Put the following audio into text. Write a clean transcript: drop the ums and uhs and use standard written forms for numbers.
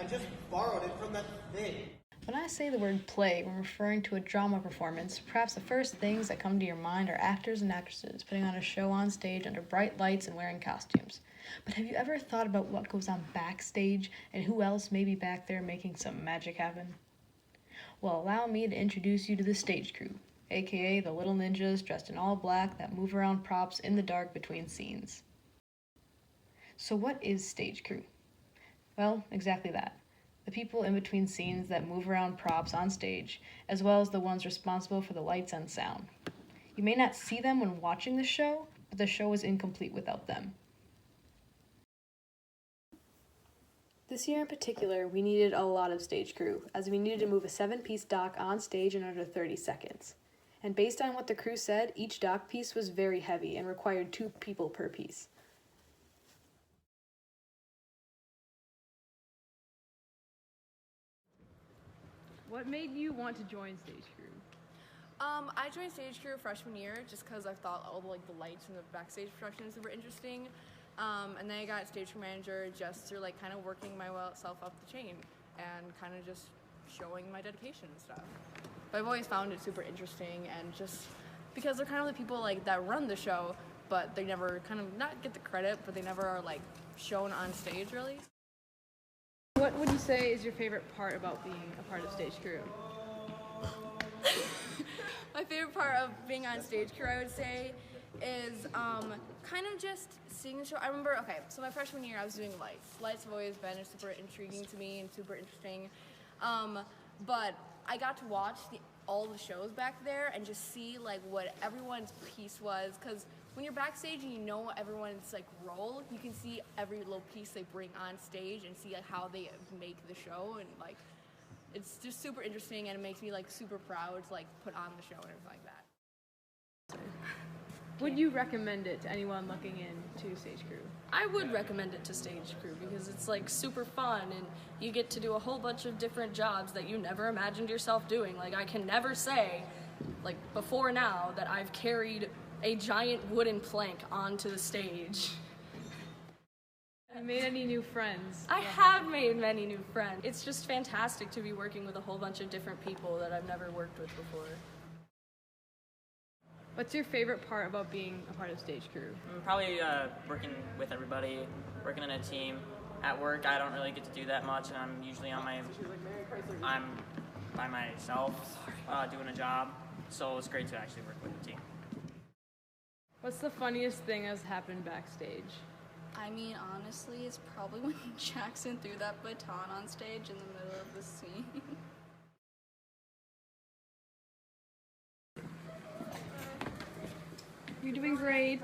just borrowed it from that thing. When I say the word play when referring to a drama performance, perhaps the first things that come to your mind are actors and actresses putting on a show on stage under bright lights and wearing costumes. But have you ever thought about what goes on backstage and who else may be back there making some magic happen? Well, allow me to introduce you to the stage crew, aka the little ninjas dressed in all black that move around props in the dark between scenes. So what is stage crew? Well, exactly that. The people in between scenes that move around props on stage, as well as the ones responsible for the lights and sound. You may not see them when watching the show, but the show is incomplete without them. This year in particular, we needed a lot of stage crew, as we needed to move a 7-piece dock on stage in under 30 seconds. And based on what the crew said, each dock piece was very heavy and required 2 people per piece. What made you want to join stage crew? I joined stage crew freshman year just because I thought all the lights and the backstage production was super interesting. And then I got stage crew manager just through kind of working myself up the chain and kind of just showing my dedication and stuff. But I've always found it super interesting, and just because they're kind of the people that run the show, but they never kind of not get the credit, but they never are shown on stage really. What would you say is your favorite part about being a part of stage crew? My favorite part of being on stage crew, I would say, is kind of just seeing the show. I remember, so my freshman year I was doing lights. Lights have always been super intriguing to me and super interesting. But I got to watch all the shows back there and just see what everyone's piece was, because when you're backstage and you know everyone's role, you can see every little piece they bring on stage and see how they make the show, and it's just super interesting, and it makes me super proud to put on the show and everything like that. Would you recommend it to anyone looking into stage crew? I would recommend it to stage crew because it's super fun, and you get to do a whole bunch of different jobs that you never imagined yourself doing. I can never say before now that I've carried a giant wooden plank onto the stage. Have you made any new friends? I have made many new friends. It's just fantastic to be working with a whole bunch of different people that I've never worked with before. What's your favorite part about being a part of stage crew? Probably working with everybody, working in a team. At work, I don't really get to do that much, and I'm usually I'm by myself doing a job, so it's great to actually work with a team. What's the funniest thing that's happened backstage? I mean, honestly, it's probably when Jackson threw that baton on stage in the middle of the scene. You're doing great.